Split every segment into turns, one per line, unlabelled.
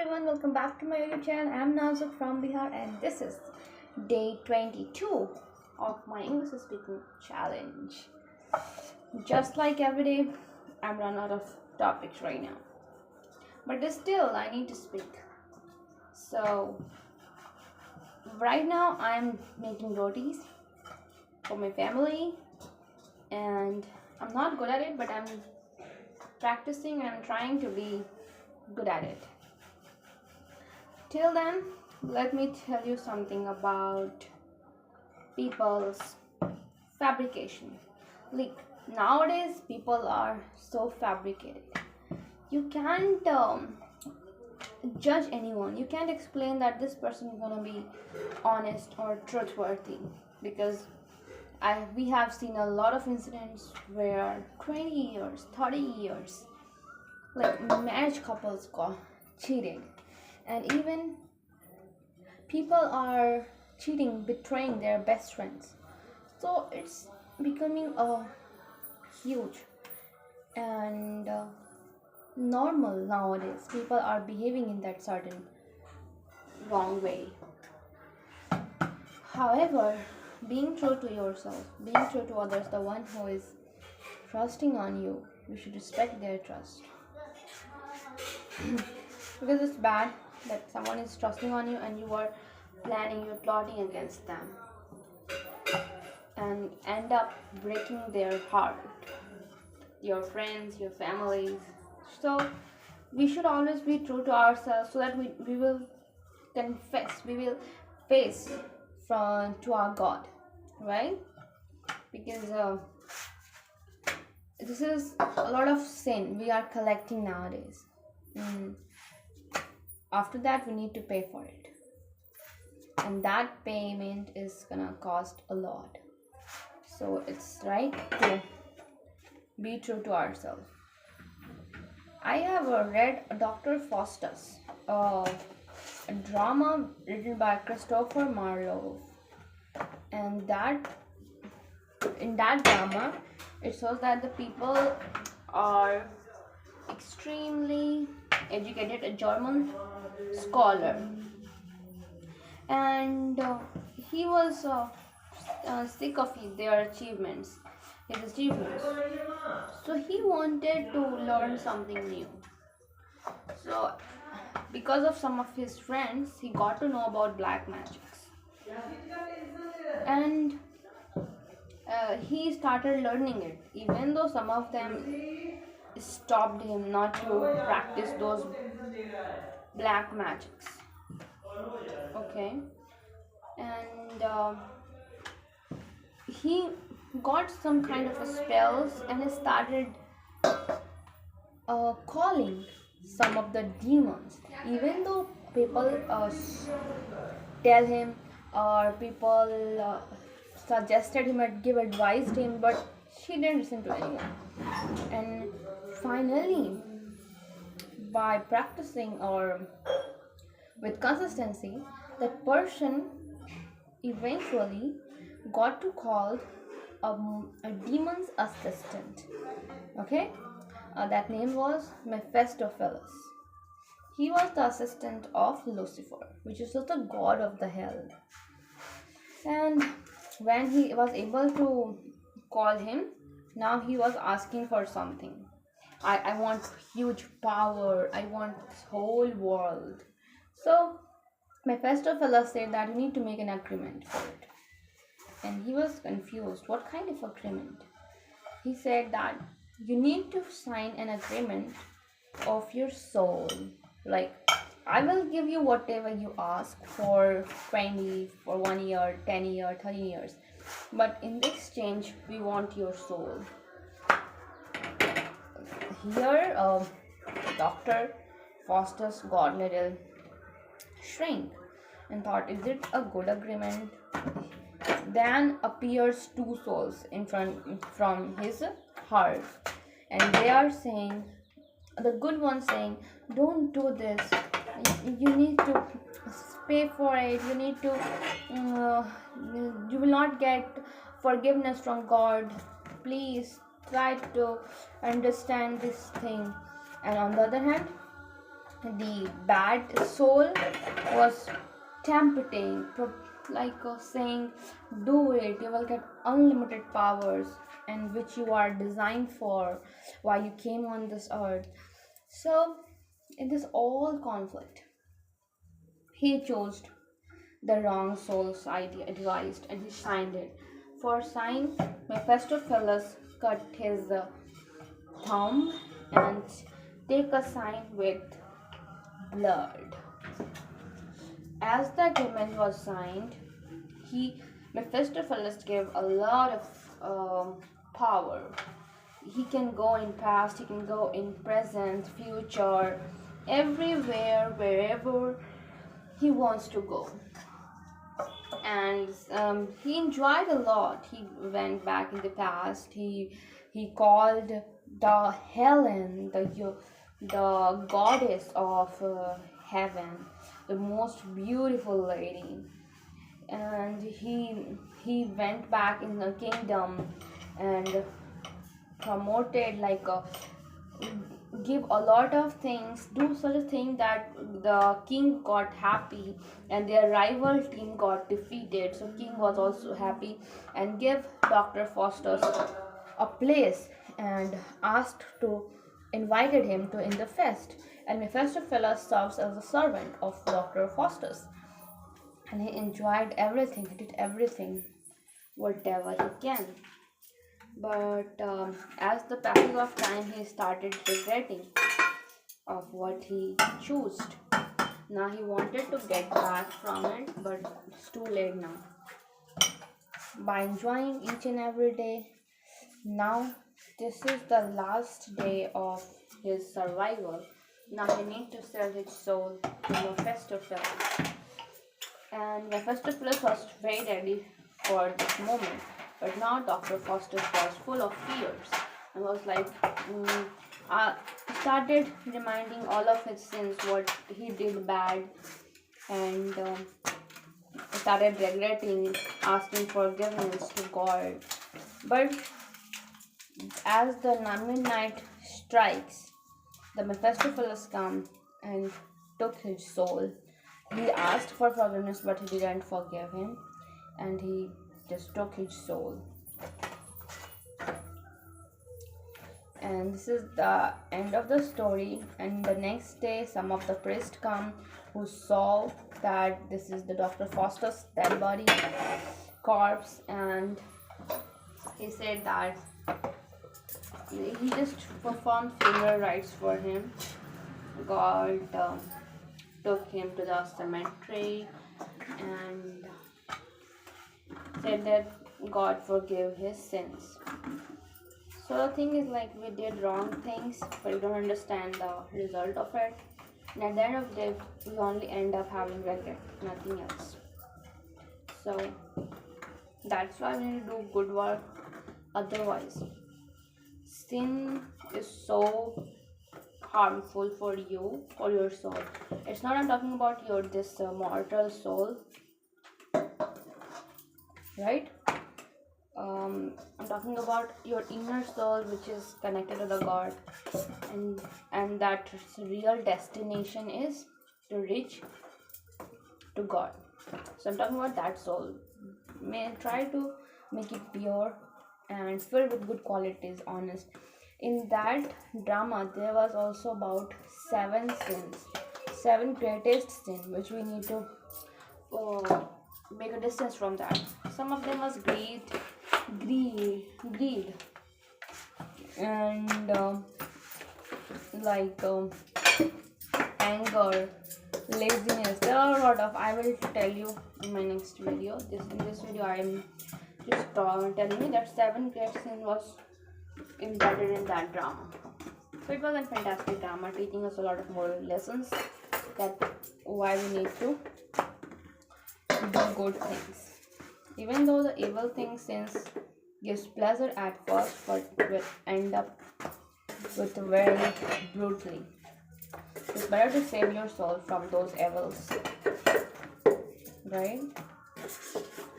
everyone, welcome back to my YouTube channel. I'm Nazuk from Bihar and this is day 22 of my English speaking challenge. Just like every day, I'm run out of topics right now. But still, I need to speak. So, right now I'm making rotis for my family and I'm not good at it, but I'm practicing and I'm trying to be good at it. Till then, let me tell you something about people's fabrication. Like nowadays, people are so fabricated. You can't judge anyone. You can't explain that this person is gonna be honest or trustworthy because we have seen a lot of incidents where 20 years, 30 years, like marriage couples got cheated, and even people are cheating, betraying their best friends. So it's becoming a huge and normal nowadays. People are behaving in that certain wrong way. However, being true to yourself, being true to others, the one who is trusting on you, you should respect their trust. Because it's bad that someone is trusting on you and you are planning, you're plotting against them and end up breaking their heart, your friends, your families. So we should always be true to ourselves so that we will confess, we will face to our God, right? Because this is a lot of sin we are collecting nowadays. After that, we need to pay for it, and that payment is gonna cost a lot. So it's right to be true to ourselves. I have read Dr. Faustus, a drama written by Christopher Marlowe, and in that drama it shows that the people are extremely educated, a German scholar, and he was sick of their achievements, his achievements. So he wanted to learn something new. So because of some of his friends, he got to know about black magics, and he started learning it. Even though some of them stopped him not to practice those black magics. Okay, and he got some kind of a spells and he started calling some of the demons. Even though people tell him or people suggested him or give advice to him, but she didn't listen to anyone. And finally, by practicing or with consistency, that person eventually got to call a demon's assistant. Okay, that name was Mephistopheles. He was the assistant of Lucifer, which is the god of the hell. And when he was able to call him, now he was asking for something. I want huge power. I want this whole world. So Mephistopheles said that you need to make an agreement for it. And he was confused. What kind of agreement? He said that you need to sign an agreement of your soul. Like, I will give you whatever you ask for 20, for 1 year, 10 year, 30 years. But in exchange, we want your soul. Here, Dr. Faustus got little shrink and thought, is it a good agreement? Then appears two souls in front from his heart, and they are saying, the good one saying, don't do this, you need to pay for it, you need to you will not get forgiveness from God, please try to understand this thing. And on the other hand, the bad soul was tempting, saying, "Do it, you will get unlimited powers, and which you are designed for while you came on this earth." So, in this all conflict, he chose the wrong soul's idea advised and he signed it. For sign, Mephistopheles cut his thumb and take a sign with blood. As the agreement was signed, he Mephistopheles gave a lot of power. He can go in past, he can go in present, future, everywhere, wherever he wants to go. And he enjoyed a lot. He went back in the past. He called the Helen, the goddess of heaven, the most beautiful lady, and he went back in the kingdom and promoted give a lot of things, do such a thing that the king got happy and their rival team got defeated. So king was also happy and give Dr. Faustus a place and asked to invited him to in the feast. And Mephistopheles serves as a servant of Dr. Faustus. And he enjoyed everything, he did everything, whatever he can. But as the passage of time, he started regretting of what he chose. Now he wanted to get back from it, but it's too late now. By enjoying each and every day, now this is the last day of his survival. Now he needs to sell his soul to Mephistopheles. And Mephistopheles was very ready for this moment. But now Dr. Faustus was full of fears and was started reminding all of his sins, what he did bad, and started regretting, asking forgiveness to God. But as the midnight strikes, the Mephistopheles come and took his soul. He asked for forgiveness, but he didn't forgive him, and he just took his soul. And this is the end of the story. And the next day, some of the priests come who saw that this is the Dr. Faustus dead body corpse, and he said that he just performed funeral rites for him. God took him to the cemetery and said that God forgive his sins. So the thing is, we did wrong things, but we don't understand the result of it. And at the end of the day, we only end up having regret, nothing else. So that's why we need to do good work. Otherwise, sin is so harmful for you, for your soul. It's not I'm talking about your this mortal soul, right? I'm talking about your inner soul, which is connected to the God, and that real destination is to reach to God. So I'm talking about that soul. May try to make it pure and filled with good qualities, honest. In that drama, there was also about 7 sins, 7 greatest sins, which we need to make a distance from that. Some of them was greed, and anger, laziness. There are a lot of. I will tell you in my next video. In this video, I am just telling you that 7 great sins was embedded in that drama. So it was a fantastic drama, teaching us a lot of moral lessons, that why we need to do good things. Even though the evil thing sins gives pleasure at first, but will end up with very brutally. It's better to save your soul from those evils, right?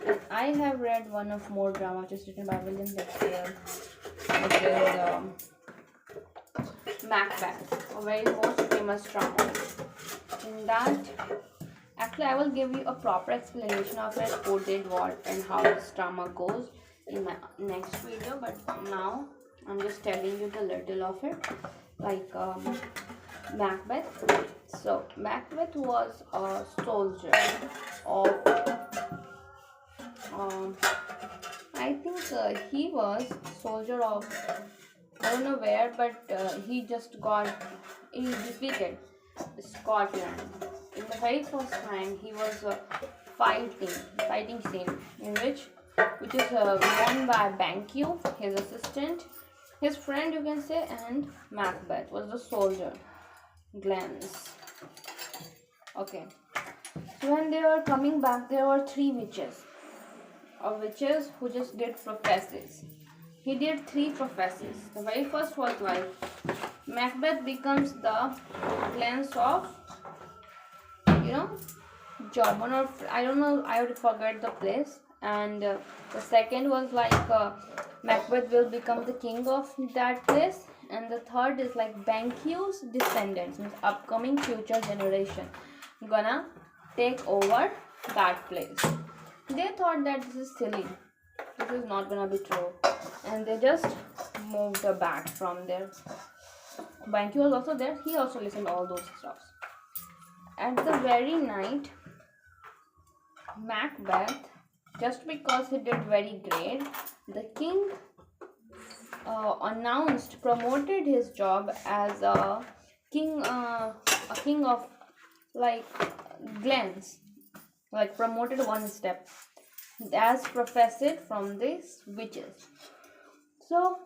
And I have read one of more drama, which is written by William Shakespeare, which is Macbeth, a very most famous drama. in that, actually I will give you a proper explanation of it, who did what and how this drama goes in my next video, but now I'm just telling you the little of it, like Macbeth. So Macbeth was a soldier of I think he was soldier of, I don't know where, but he defeated Scotland. In the very first time, he was fighting scene in which is won by Banquo, his assistant, his friend you can say, and Macbeth was the soldier, Glens. Okay, so when they were coming back, there were three witches who just did prophecies. He did three prophecies. The very first was like Macbeth becomes the Glens of, German, or I don't know, I would forget the place. And the second was like Macbeth will become the king of that place. And the third is like Banquo's descendants, means upcoming future generation, gonna take over that place. They thought that this is silly, this is not gonna be true, and they just moved back from there. Banquo was also there, he also listened to all those stuffs. At the very night, Macbeth, just because he did very great, the king promoted his job as a king of like Glens, like promoted one step, as professed from these witches. So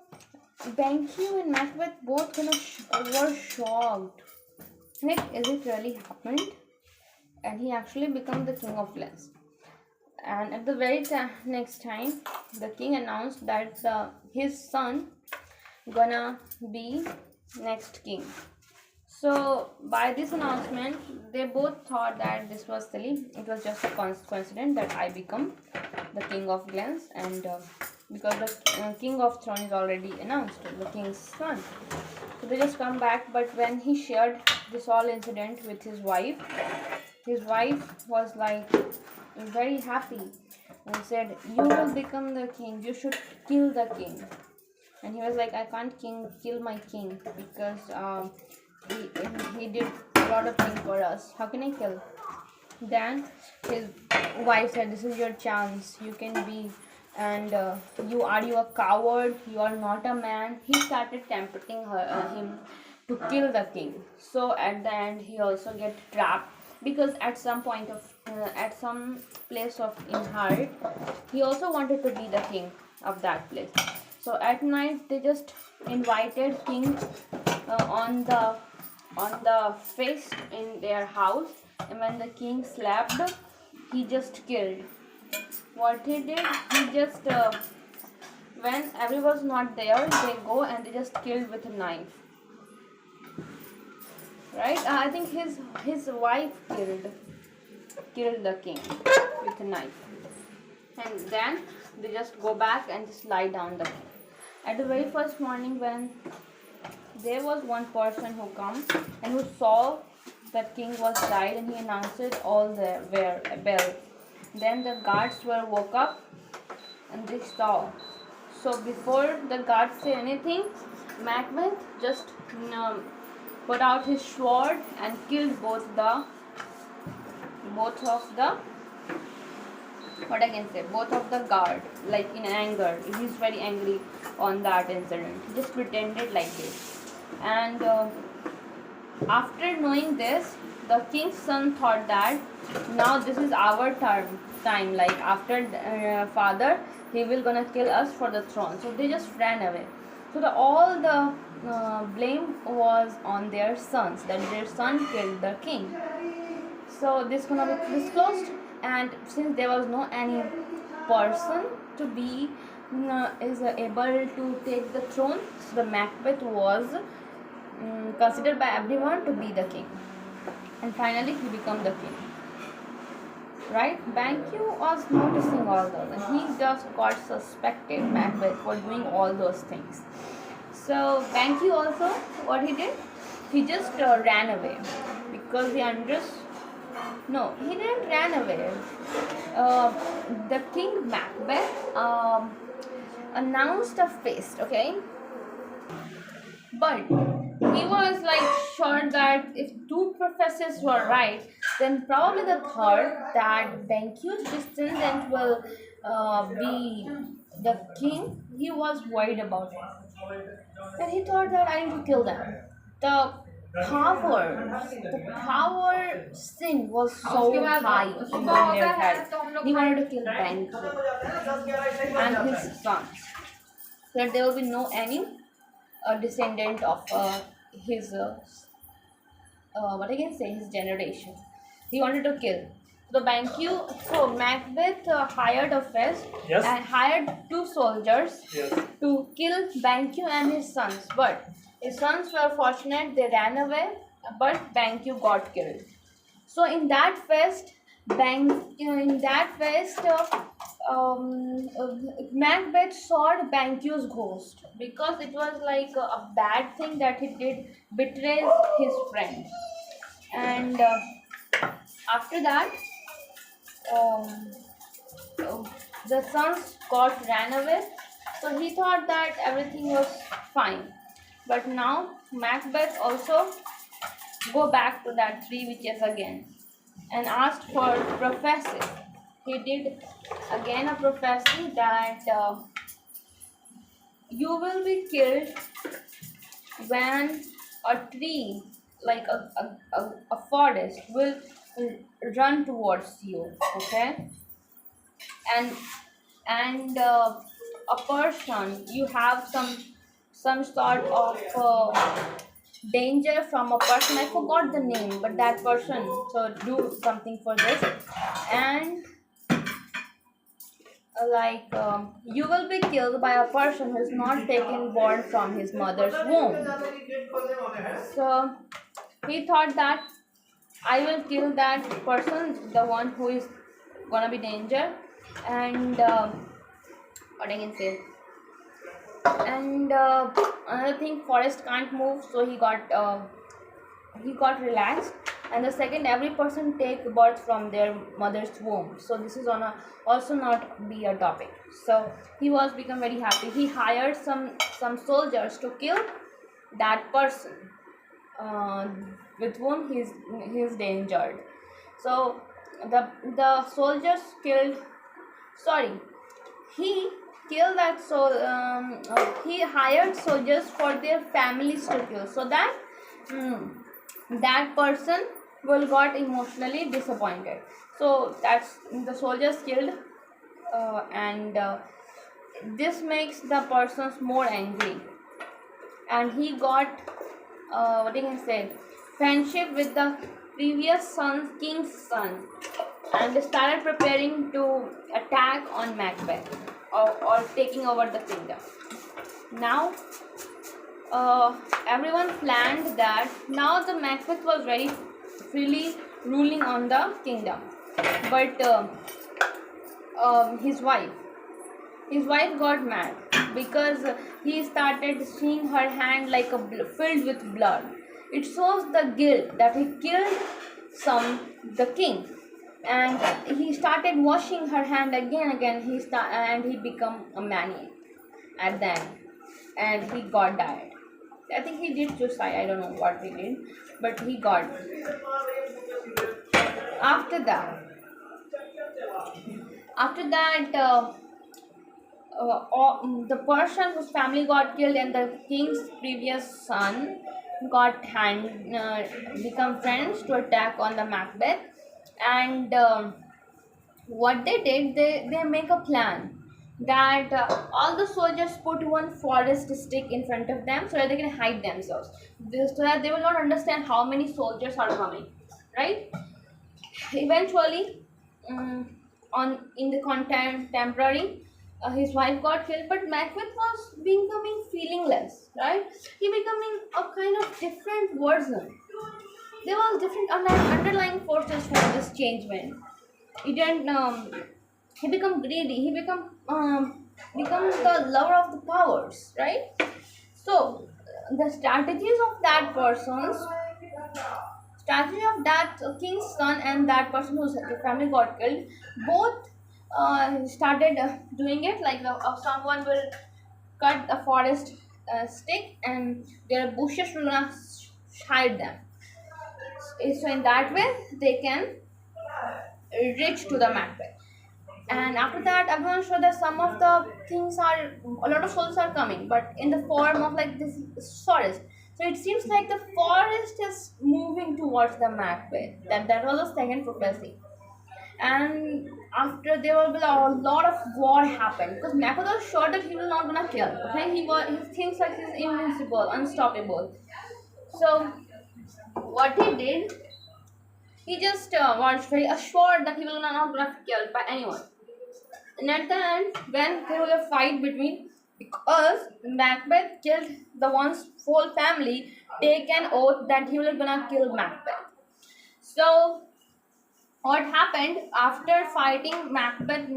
Banquo and Macbeth both were shocked. Like, is it really happened? And he actually became the king of Glens. And at the very next time, the king announced that his son gonna be next king. So by this announcement, they both thought that this was silly. It was just a coincidence that I become the king of Glens, and because the king of throne is already announced, the king's son. So they just come back. But when he shared this whole incident with his wife was like very happy and said, "You will become the king. You should kill the king." And he was like, "I can't kill my king because he did a lot of things for us. How can I kill?" Then his wife said, "This is your chance. You can be, and you a coward? You are not a man." He started tempting him to kill the king. So at the end, he also get trapped, because at some point at some place in heart, he also wanted to be the king of that place. So at night, they just invited king on the feast in their house, and when the king slept, he just killed. What he did, he just when everyone was not there, they go and they just killed with a knife. Right? I think his wife killed the king with a knife, and then they just go back and just lie down the king. At the very first morning, when there was one person who come and who saw that king was died, and he announced it all there were a bell. Then the guards were woke up and they saw. So before the guards say anything, Macbeth just put out his sword and killed both of the guard, like in anger. He's very angry on that incident. He just pretended like this. And after knowing this, the king's son thought that now this is our time. Like after father, he will gonna kill us for the throne. So they just ran away. So all the blame was on their sons, that their son killed the king. So this gonna be disclosed, and since there was no any person to be is able to take the throne, so the Macbeth was considered by everyone to be the king, and finally he became the king. Right? Banquo was noticing all those, and he just got suspected Macbeth for doing all those things. So Banquo also, what he did, he just ran away, because he understood. No, he didn't run away. The King Macbeth announced a feast, okay? But he was like sure that if two professors were right, then probably the third, that Banquo's descendant will be the king. He was worried about it. And he thought that I need to kill them. The the power sin was so high in their head. He wanted to kill Banquo and his sons, so that there will be no any descendant of his what I can say, his generation. He wanted to kill. So Macbeth hired a fist. Yes. And hired two soldiers. Yes. To kill Banquo and his sons. But his sons were fortunate; they ran away. But Banquo got killed. So in that fest, Macbeth saw Banquo's ghost because it was like a bad thing that he did, betrays his friend. And after that, um, uh, the sons got ran away. So he thought that everything was fine. But now Macbeth also go back to that three witches again and asked for prophecy. He did again a prophecy that you will be killed when a tree, like a forest, will run towards you. Okay, and a person, you have some sort of danger from a person. I forgot the name, but that person, so do something for this. And you will be killed by a person who is not taken born from his mother's womb. So he thought that I will kill that person, the one who is gonna be danger. And what I can say, and another thing, forest can't move, so he got relaxed. And the second, every person take birth from their mother's womb, so this is on a also not be a topic. So he was become very happy. He hired some soldiers to kill that person uh, with whom he's injured. So the soldiers killed, sorry, he killed that he hired soldiers for their families to kill, so that that person will got emotionally disappointed. So that's the soldiers killed, and this makes the persons more angry, and he got what you can say, friendship with the previous king's son, and started preparing to attack on Macbeth, or taking over the kingdom. Now everyone planned that now the Macbeth was very freely ruling on the kingdom, but his wife got mad because he started seeing her hand like filled with blood. It shows the guilt that he killed the king, and he started washing her hand again. And he become a maniac at the end, and he got died. I think he did suicide. I don't know what he did, but he got. After that, the person whose family got killed and the king's previous son got become friends to attack on the Macbeth. And what they did, they make a plan that all the soldiers put one forest stick in front of them so that they can hide themselves, so that they will not understand how many soldiers are coming, right? Eventually, on in the contemporary, his wife got killed, but Macbeth was becoming feelingless, right? He becoming a kind of different version. There was different underlying forces for this change. When he didn't he become greedy, he becomes the lover of the powers, right? So the strategies of that person's Tragedy of that king's son and that person whose family got killed, both started doing it like someone will cut the forest stick and their bushes will not hide them. So in that way they can reach to the Macbeth. And after that, I'm gonna show that some of the things are a lot of souls are coming, but in the form of like this forest. So it seems like the forest is moving towards the Macbeth. That was the second prophecy. And after there will be a lot of war happen because Macbeth was sure that he will not gonna kill. Okay, he thinks like he's invincible, unstoppable. So what he did, he just was very assured that he will not gonna be killed by anyone. And at the end, when there was a fight between, because Macbeth killed the one's whole family, take an oath that he will gonna kill Macbeth. So what happened after fighting, Macbeth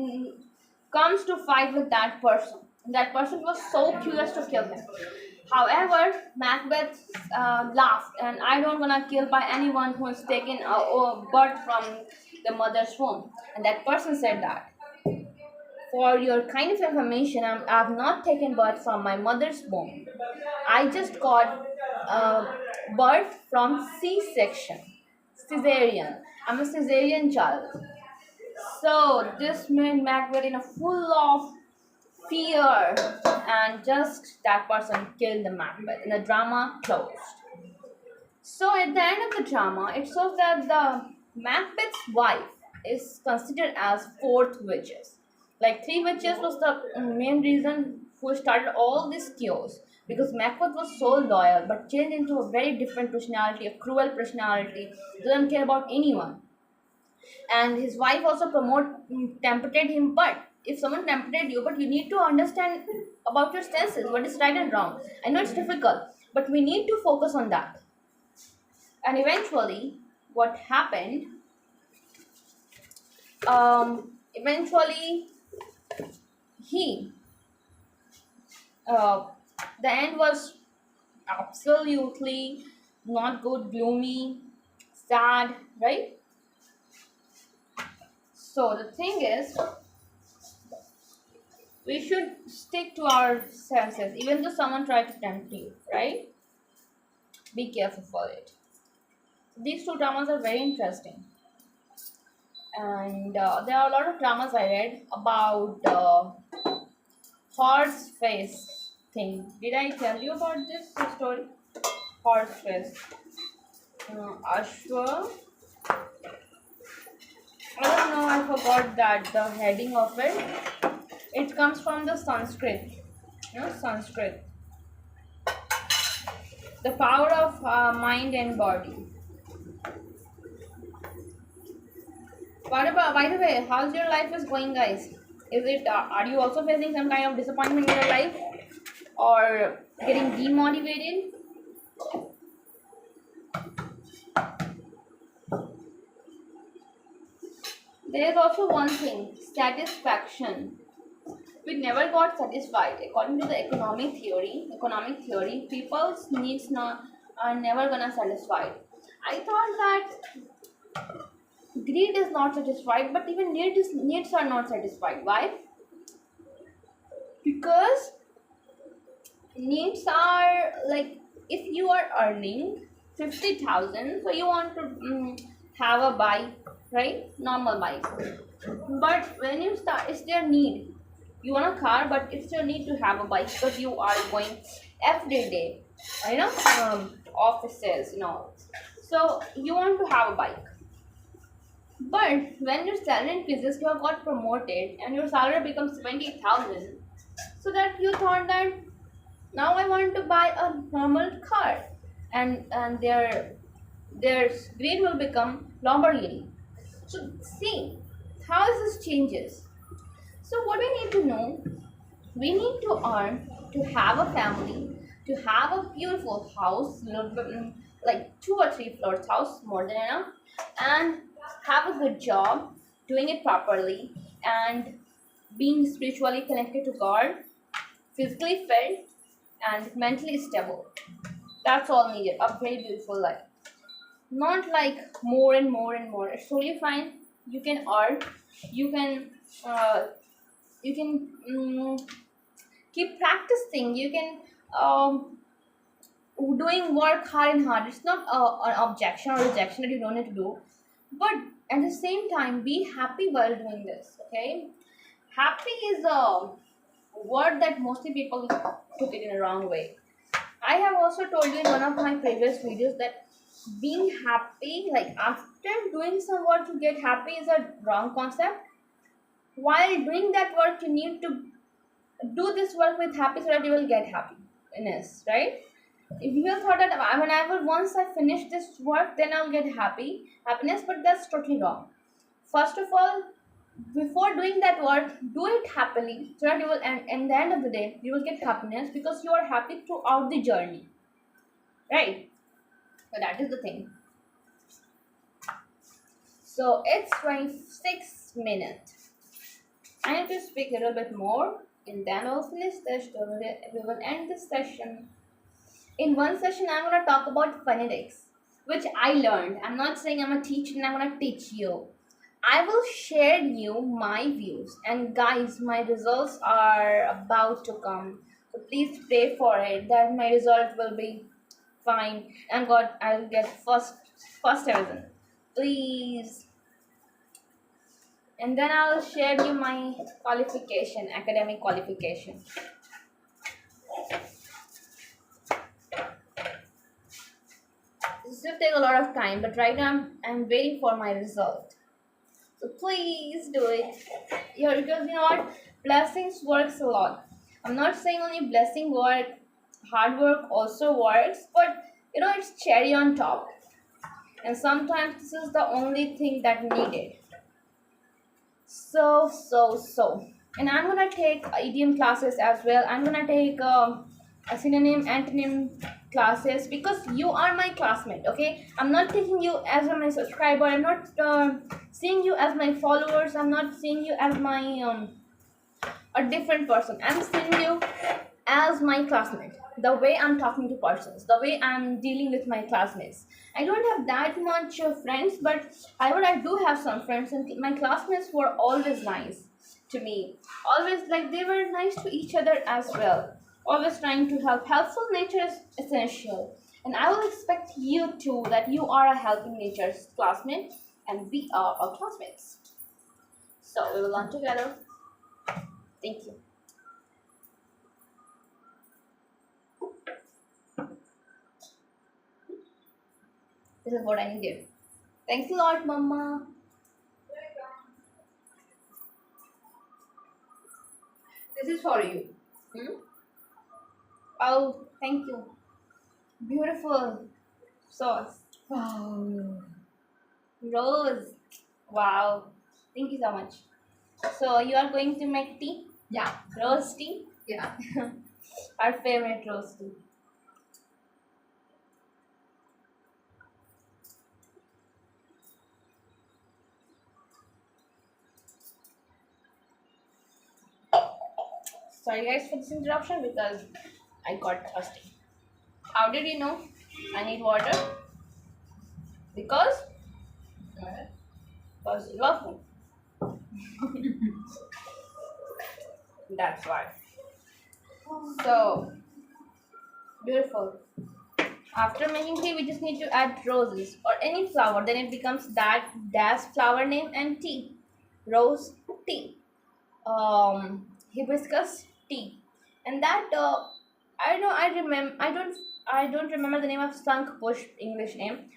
comes to fight with that person. That person was so curious to kill him. However, Macbeth laughed, and I don't gonna kill by anyone who has taken a birth from the mother's womb. And that person said that. For your kind of information, I've not taken birth from my mother's womb. I just got birth from C-section, cesarean. I'm a cesarean child. So this made Macbeth in a full of fear, and just that person killed the Macbeth, and the drama closed. So at the end of the drama, it shows that the Macbeth's wife is considered as fourth witches. Like three witches was the main reason who started all this chaos because Macbeth was so loyal but changed into a very different personality, a cruel personality, doesn't care about anyone. And his wife also tempted him, but if someone tempted you, but you need to understand about your senses, what is right and wrong. I know it's difficult, but we need to focus on that. And eventually what happened, eventually he the end was absolutely not good, gloomy, sad, right? So the thing is, we should stick to our senses even though someone tried to tempt you, right? Be careful for it. These two dramas are very interesting, and there are a lot of dramas I read about horse face thing. Did I tell you about this story? Horse face. Ashwa. I don't know. I forgot that the heading of it. It comes from the Sanskrit. Sanskrit. The power of mind and body. By the way, how's your life is going, guys? Is it? Are you also facing some kind of disappointment in your life, or getting demotivated? There is also one thing: satisfaction. We never got satisfied. According to the economic theory, people's needs are never gonna satisfied. I thought that greed is not satisfied, but even needs are not satisfied. Why? Because needs are like, if you are earning 50,000, so you want to have a bike, right? Normal bike. But when you start, it's their need. You want a car, but it's your need to have a bike because you are going every day, offices, So you want to have a bike. But when your salary increases, you have got promoted and your salary becomes 20,000. So that you thought that now I want to buy a normal car, and their grade will become Lamborghini. So see how this changes. So what we need to know, we need to earn to have a family, to have a beautiful house, like 2 or 3 floors house, more than enough, and have a good job, doing it properly, and being spiritually connected to God, physically fit, and mentally stable. That's all needed. A very beautiful life. not like more and more and more. It's totally fine. You can earn, you can uh, you can keep practicing, you can doing work hard and hard. It's not an objection or rejection that you don't need to do, but at the same time be happy while doing this. Okay, happy is a word that mostly people took it in a wrong way. I have also told you in one of my previous videos that being happy, like after doing some work to get happy, is a wrong concept. While doing that work, you need to do this work with happy so that you will get happiness, right? If you have thought that whenever once I finish this work, then I'll get happiness, but that's totally wrong. First of all, before doing that work, do it happily so that you will, and in the end of the day, you will get happiness because you are happy throughout the journey, right? So that is the thing. So it's 26 minutes. I need to speak a little bit more, and then we'll finish this. We will end this session. In one session, I'm gonna talk about phonetics, which I learned. I'm not saying I'm a teacher and I'm gonna teach you. I will share you my views, and guys, my results are about to come. So please pray for it that my result will be fine and God, I'll get first division. Please. And then I'll share you my qualification, academic qualification. This will take a lot of time, but right now I'm waiting for my result. So please do it. Yeah, because you know what? Blessings works a lot. I'm not saying only blessing work, hard work also works, but you know it's cherry on top. And sometimes this is the only thing that needed. So. And I'm gonna take idiom classes as well. I'm gonna take a synonym, antonym classes because you are my classmate. Okay, I'm not taking you as my subscriber. I'm not seeing you as my followers. I'm not seeing you as my a different person. I'm seeing you as my classmate. The way I'm talking to persons, the way I'm dealing with my classmates. I don't have that much friends, but however, I do have some friends, and my classmates were always nice to me. Always like they were nice to each other as well. Always trying to help. Helpful nature is essential, and I will expect you too that you are a helping nature's classmate, and we are our classmates. So we will learn together. Thank you. This is what I needed. Thanks a lot, Mama. This is for you. Hmm? Oh, thank you. Beautiful sauce. Wow. Rose. Wow. Thank you so much. So you are going to make tea? Yeah. Rose tea? Yeah. Our favorite rose tea. Sorry guys for this interruption because I got thirsty. How did you know I need water? Because? Because you love me. That's why. So, beautiful. After making tea, we just need to add roses or any flower. Then it becomes that dash flower name and tea. Rose tea. Hibiscus tea. And that I know I don't remember the name of skunk bush English name.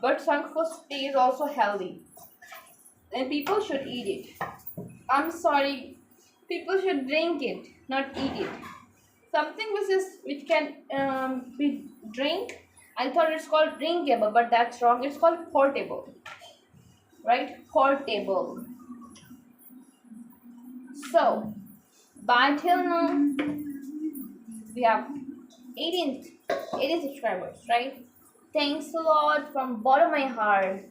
But skunk bush tea is also healthy. And people should eat it. I'm sorry. People should drink it, not eat it. Something which can be drink. I thought it's called drinkable, but that's wrong. It's called portable, right? Portable. So, by till now, we have 18, 18 subscribers, right? Thanks a lot from bottom of my heart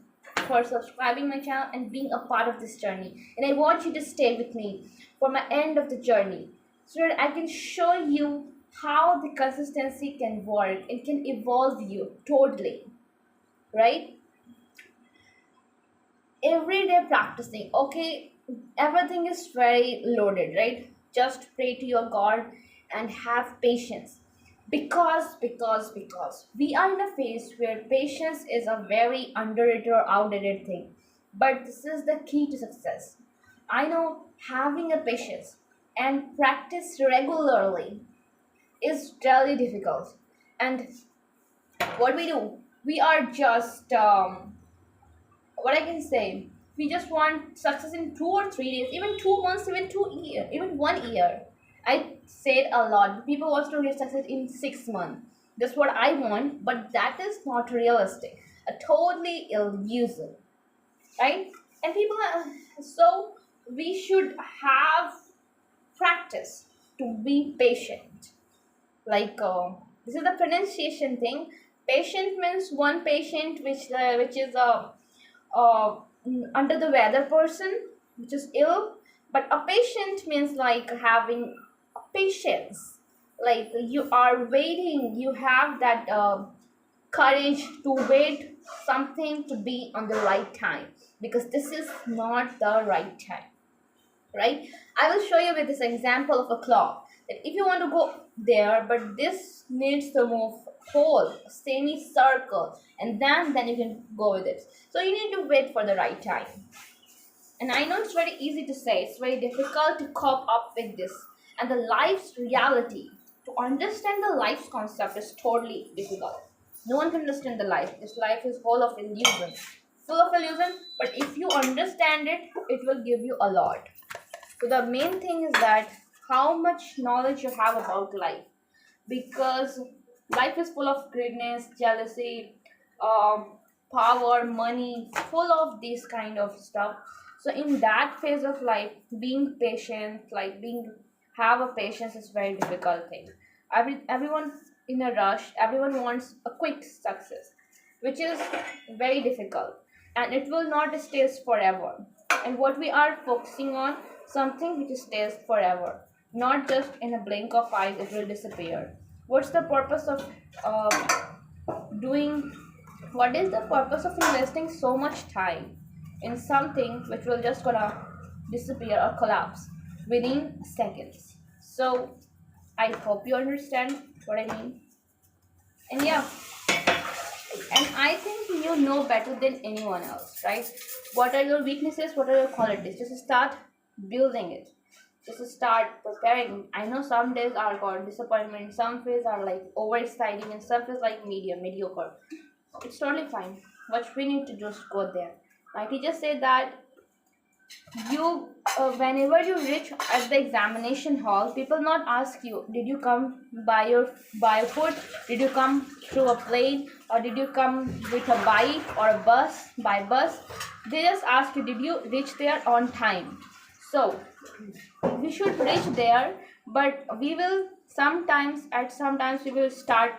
for subscribing my channel and being a part of this journey. And I want you to stay with me for my end of the journey so that I can show you how the consistency can work. It can evolve you totally. right? Every day practicing, okay, everything is very loaded, right? Just pray to your God and have patience, because we are in a phase where patience is a very underrated or outdated thing, but this is the key to success. I know having a patience and practice regularly is really difficult. And what we do, we are just what I can say, we just want success in 2 or 3 days, even 2 months, even 2 years, even 1 year. I said a lot. People want to reach success in 6 months. That's what I want, but that is not realistic. A totally illusion, right? And people are, so we should have practice to be patient. Like this is the pronunciation thing. Patient means one patient which is a uh, under the weather person which is ill, but a patient means like having a patience, like you are waiting, you have that courage to wait something to be on the right time, because this is not the right time, right? I will show you with this example of a clock that if you want to go there, but this needs to move whole semi-circle, and then you can go with it. So you need to wait for the right time. And I know it's very easy to say, it's very difficult to cope up with this. And the life's reality, to understand the life's concept is totally difficult. No one can understand the life. This life is full of illusion. Full of illusion, but if you understand it, it will give you a lot. So the main thing is that how much knowledge you have about life, because life is full of greediness, jealousy, power, money, full of this kind of stuff. So in that phase of life, being patient, like being have a patience is very difficult thing. Everyone in a rush, everyone wants a quick success, which is very difficult, and it will not stay forever. And what we are focusing on, something which stays forever, not just in a blink of eyes it will disappear. What's the purpose of doing, what is the purpose of investing so much time in something which will just gonna disappear or collapse within seconds? So I hope you understand what I mean. And yeah, and I think you know better than anyone else, right? What are your weaknesses? What are your qualities? Just start building it. Just start preparing. I know some days are called disappointment, some days are like over exciting, and some days like mediocre. It's totally fine. What we need to do is go there. My teacher said that you whenever you reach at the examination hall, people not ask you, did you come by foot, did you come through a plane, or did you come with a bike or a bus. They just ask you, did you reach there on time? So we should reach there, but we will sometimes we will start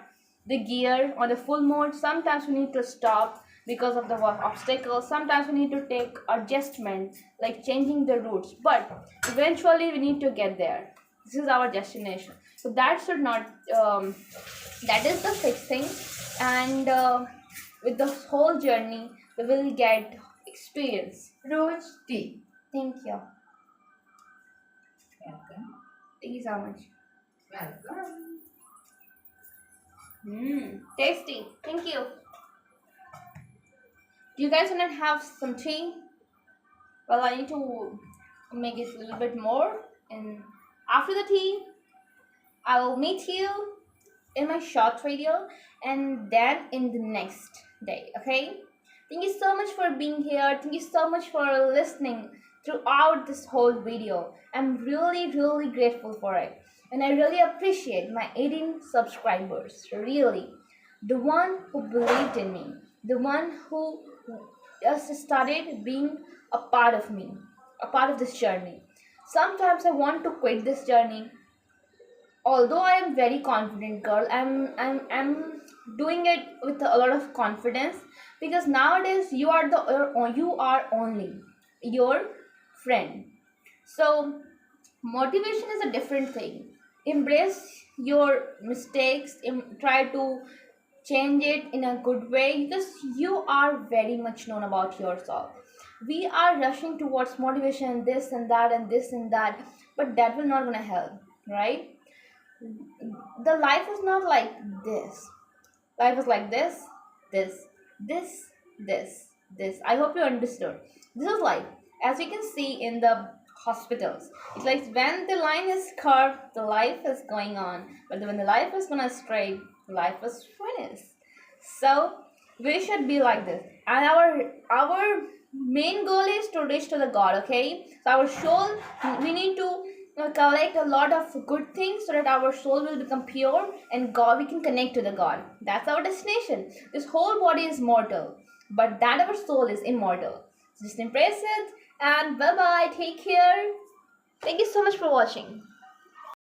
the gear on the full mode, sometimes we need to stop because of the obstacles, sometimes we need to take adjustment like changing the routes, but eventually we need to get there. This is our destination, so that should not that is the fixed thing. And with the whole journey we will get experience. Rose tea. Thank you. Welcome. Thank you so much. Welcome. Tasty. Thank you. Do you guys want to have some tea? Well, I need to make it a little bit more. And after the tea, I will meet you in my short video and then in the next day. Okay? Thank you so much for being here. Thank you so much for listening throughout this whole video. I'm really, really grateful for it. And I really appreciate my 18 subscribers. Really. The one who believed in me. The one who just started being a part of me. A part of this journey. Sometimes I want to quit this journey, although I am very confident girl. I'm doing it with a lot of confidence, because nowadays you are only your friend. So motivation is a different thing. Embrace your mistakes, try to change it in a good way, because you are very much known about yourself. We are rushing towards motivation, this and that and this and that, but that will not gonna help, right? The life is not like this. Life is like this, this, this. I hope you understood. This is life. As you can see in the hospitals, it's like when the line is curved, the life is going on. But when the life is gonna straight, life is finished. So we should be like this. And our main goal is to reach to the God, okay? So our soul, we need to collect a lot of good things so that our soul will become pure, and God, we can connect to the God. That's our destination. This whole body is mortal, but that our soul is immortal. So just embrace it, and bye bye, take care. Thank you so much for watching.